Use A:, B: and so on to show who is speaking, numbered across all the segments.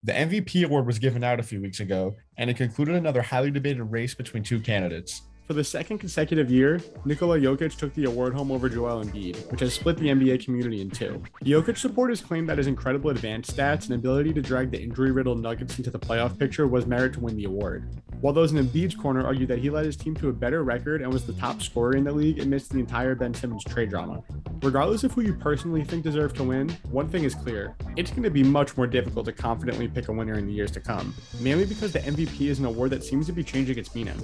A: The MVP award was given out a few weeks ago, and it concluded another highly debated race between two candidates.
B: For the second consecutive year, Nikola Jokic took the award home over Joel Embiid, which has split the NBA community in two. Jokic supporters claimed that his incredible advanced stats and ability to drag the injury-riddled Nuggets into the playoff picture was merit to win the award, while those in Embiid's corner argued that he led his team to a better record and was the top scorer in the league amidst the entire Ben Simmons trade drama. Regardless of who you personally think deserved to win, one thing is clear: it's going to be much more difficult to confidently pick a winner in the years to come, mainly because the MVP is an award that seems to be changing its meaning.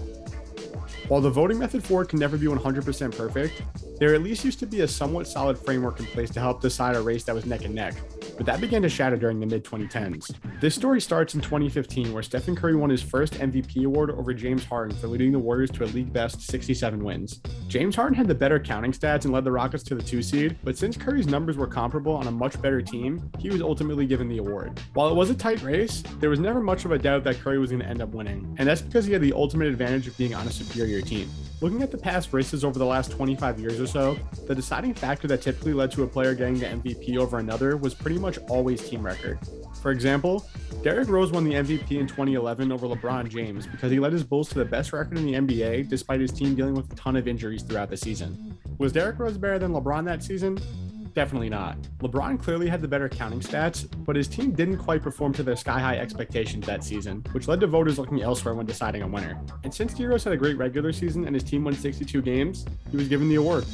B: While the voting method for it can never be 100% perfect, there at least used to be a somewhat solid framework in place to help decide a race that was neck and neck, but that began to shatter during the mid-2010s. This story starts in 2015, where Stephen Curry won his first MVP award over James Harden for leading the Warriors to a league-best 67 wins. James Harden had the better counting stats and led the Rockets to the 2 seed, but since Curry's numbers were comparable on a much better team, he was ultimately given the award. While it was a tight race, there was never much of a doubt that Curry was going to end up winning, and that's because he had the ultimate advantage of being on a superior team. Looking at the past races over the last 25 years or so, the deciding factor that typically led to a player getting the MVP over another was pretty much always team record. For example, Derrick Rose won the MVP in 2011 over LeBron James because he led his Bulls to the best record in the NBA despite his team dealing with a ton of injuries throughout the season. Was Derrick Rose better than LeBron that season? Definitely not. LeBron clearly had the better counting stats, but his team didn't quite perform to their sky-high expectations that season, which led to voters looking elsewhere when deciding a winner. And since D Rose had a great regular season and his team won 62 games, he was given the award.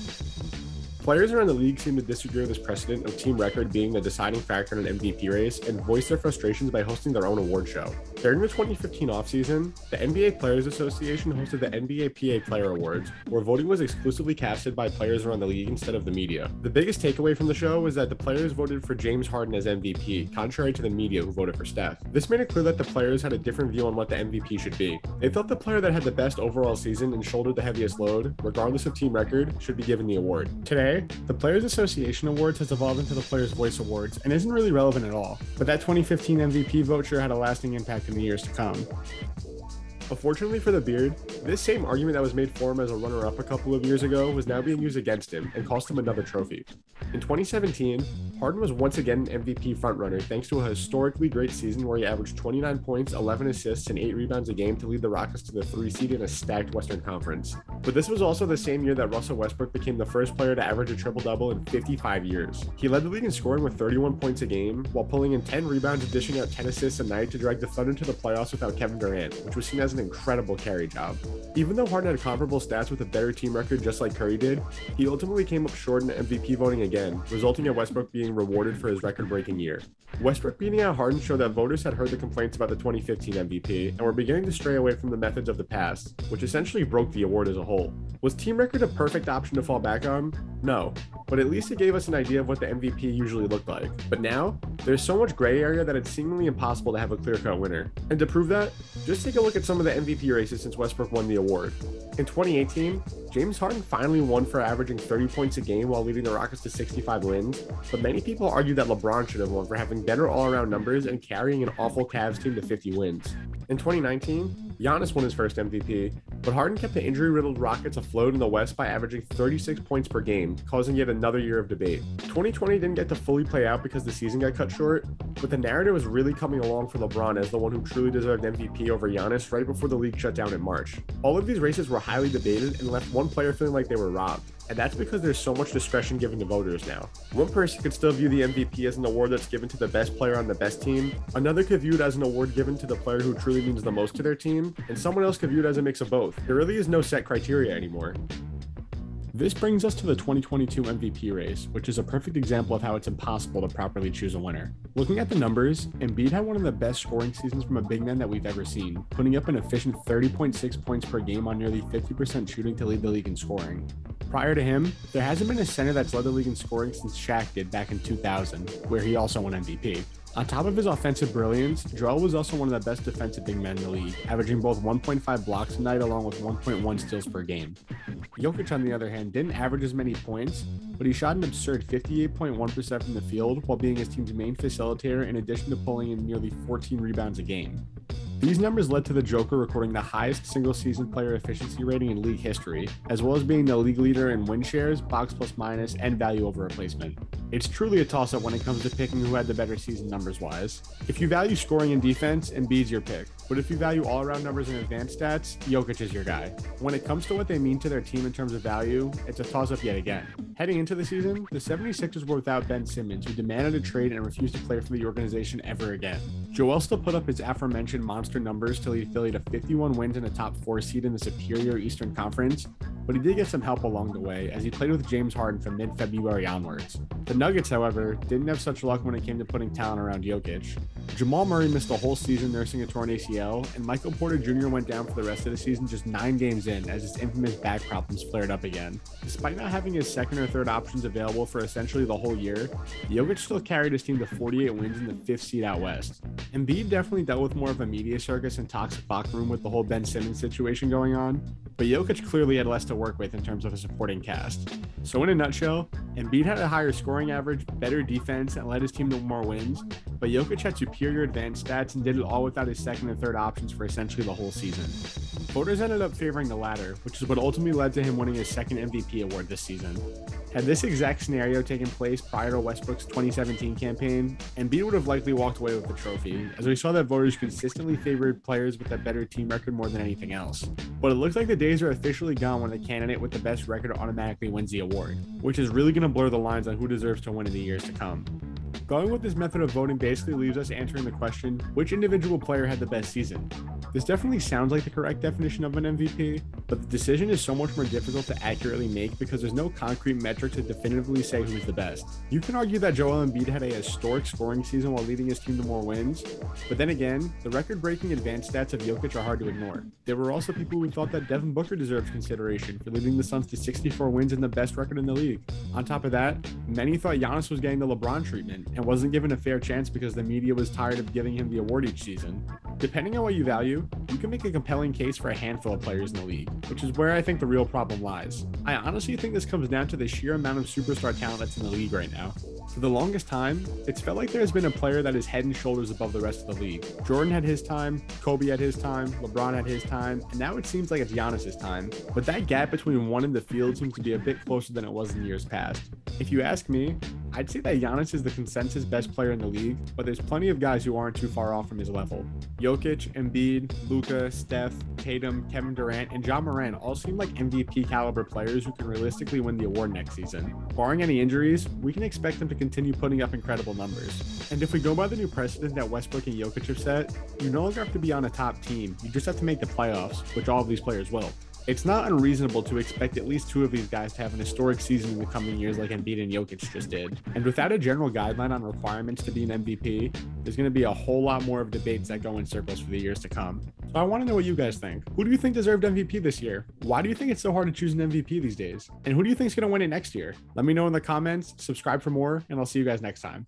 B: Players around the league seem to disagree with this precedent of team record being the deciding factor in an MVP race and voice their frustrations by hosting their own award show. During the 2015 offseason, the NBA Players Association hosted the NBA PA Player Awards, where voting was exclusively casted by players around the league instead of the media. The biggest takeaway from the show was that the players voted for James Harden as MVP, contrary to the media who voted for Steph. This made it clear that the players had a different view on what the MVP should be. They thought the player that had the best overall season and shouldered the heaviest load, regardless of team record, should be given the award. Today, the Players Association Awards has evolved into the Players' Voice Awards and isn't really relevant at all, but that 2015 MVP vote sure had a lasting impact in the years to come. Unfortunately for the Beard, this same argument that was made for him as a runner-up a couple of years ago was now being used against him and cost him another trophy. In 2017, Harden was once again an MVP frontrunner thanks to a historically great season where he averaged 29 points, 11 assists, and 8 rebounds a game to lead the Rockets to the 3 seed in a stacked Western Conference. But this was also the same year that Russell Westbrook became the first player to average a triple-double in 55 years. He led the league in scoring with 31 points a game, while pulling in 10 rebounds and dishing out 10 assists a night to drag the Thunder to the playoffs without Kevin Durant, which was seen as an incredible carry job. Even though Harden had comparable stats with a better team record just like Curry did, he ultimately came up short in MVP voting again, resulting in Westbrook being rewarded for his record-breaking year. Westbrook beating out Harden showed that voters had heard the complaints about the 2015 MVP and were beginning to stray away from the methods of the past, which essentially broke the award as a whole. Was team record a perfect option to fall back on? No, but at least it gave us an idea of what the MVP usually looked like. But now, there's so much gray area that it's seemingly impossible to have a clear-cut winner. And to prove that, just take a look at some of the MVP races since Westbrook won the award. In 2018, James Harden finally won for averaging 30 points a game while leading the Rockets to 65 wins, but many people argue that LeBron should have won for having better all-around numbers and carrying an awful Cavs team to 50 wins. In 2019, Giannis won his first MVP, but Harden kept the injury-riddled Rockets afloat in the West by averaging 36 points per game, causing yet another year of debate. 2020 didn't get to fully play out because the season got cut short, but the narrative was really coming along for LeBron as the one who truly deserved MVP over Giannis right before the league shut down in March. All of these races were highly debated and left one player feeling like they were robbed. And that's because there's so much discretion given to voters now. One person could still view the MVP as an award that's given to the best player on the best team, another could view it as an award given to the player who truly means the most to their team, and someone else could view it as a mix of both. There really is no set criteria anymore. This brings us to the 2022 MVP race, which is a perfect example of how it's impossible to properly choose a winner. Looking at the numbers, Embiid had one of the best scoring seasons from a big man that we've ever seen, putting up an efficient 30.6 points per game on nearly 50% shooting to lead the league in scoring. Prior to him, there hasn't been a center that's led the league in scoring since Shaq did back in 2000, where he also won MVP. On top of his offensive brilliance, Joel was also one of the best defensive big men in the league, averaging both 1.5 blocks a night along with 1.1 steals per game. Jokic, on the other hand, didn't average as many points, but he shot an absurd 58.1% from the field while being his team's main facilitator in addition to pulling in nearly 14 rebounds a game. These numbers led to the Joker recording the highest single-season player efficiency rating in league history, as well as being the league leader in win shares, box plus minus, and value over replacement. It's truly a toss-up when it comes to picking who had the better season numbers-wise. If you value scoring and defense, Embiid's your pick. But if you value all-around numbers and advanced stats, Jokic is your guy. When it comes to what they mean to their team in terms of value, it's a toss-up yet again. Heading into the season, the 76ers were without Ben Simmons, who demanded a trade and refused to play for the organization ever again. Joel still put up his aforementioned monster numbers to lead Philly to 51 wins and a top 4 seed in the superior Eastern Conference, but he did get some help along the way as he played with James Harden from mid-February onwards. The Nuggets, however, didn't have such luck when it came to putting talent around Jokic. Jamal Murray missed the whole season nursing a torn ACL, and Michael Porter Jr. went down for the rest of the season just 9 games in as his infamous back problems flared up again. Despite not having his second or third options available for essentially the whole year, Jokic still carried his team to 48 wins in the 5th seed out west. Embiid definitely dealt with more of a media circus and toxic locker room with the whole Ben Simmons situation going on, but Jokic clearly had less to work with in terms of a supporting cast. So in a nutshell, Embiid had a higher scoring average, better defense, and led his team to more wins, but Jokic had superior advanced stats and did it all without his second and third options for essentially the whole season. Voters ended up favoring the latter, which is what ultimately led to him winning his second MVP award this season. Had this exact scenario taken place prior to Westbrook's 2017 campaign, Embiid would have likely walked away with the trophy, as we saw that voters consistently favored players with a better team record more than anything else. But it looks like the days are officially gone when the candidate with the best record automatically wins the award, which is really going to blur the lines on who deserves to win in the years to come. Going with this method of voting basically leaves us answering the question, which individual player had the best season? This definitely sounds like the correct definition of an MVP, but the decision is so much more difficult to accurately make because there's no concrete metric to definitively say who's the best. You can argue that Joel Embiid had a historic scoring season while leading his team to more wins, but then again, the record-breaking advanced stats of Jokic are hard to ignore. There were also people who thought that Devin Booker deserved consideration for leading the Suns to 64 wins and the best record in the league. On top of that, many thought Giannis was getting the LeBron treatment and wasn't given a fair chance because the media was tired of giving him the award each season. Depending on what you value, you can make a compelling case for a handful of players in the league, which is where I think the real problem lies. I honestly think this comes down to the sheer amount of superstar talent that's in the league right now. For the longest time, it's felt like there's been a player that is head and shoulders above the rest of the league. Jordan had his time, Kobe had his time, LeBron had his time, and now it seems like it's Giannis' time. But that gap between one and the field seems to be a bit closer than it was in years past. If you ask me, I'd say that Giannis is the consensus best player in the league, but there's plenty of guys who aren't too far off from his level. Jokic, Embiid, Luka, Steph, Tatum, Kevin Durant, and Ja Morant all seem like MVP caliber players who can realistically win the award next season. Barring any injuries, we can expect them to continue putting up incredible numbers. And if we go by the new precedent that Westbrook and Jokic have set, you no longer have to be on a top team, you just have to make the playoffs, which all of these players will. It's not unreasonable to expect at least two of these guys to have an historic season in the coming years like Embiid and Jokic just did. And without a general guideline on requirements to be an MVP, there's going to be a whole lot more of debates that go in circles for the years to come. So I want to know what you guys think. Who do you think deserved MVP this year? Why do you think it's so hard to choose an MVP these days? And who do you think is going to win it next year? Let me know in the comments, subscribe for more, and I'll see you guys next time.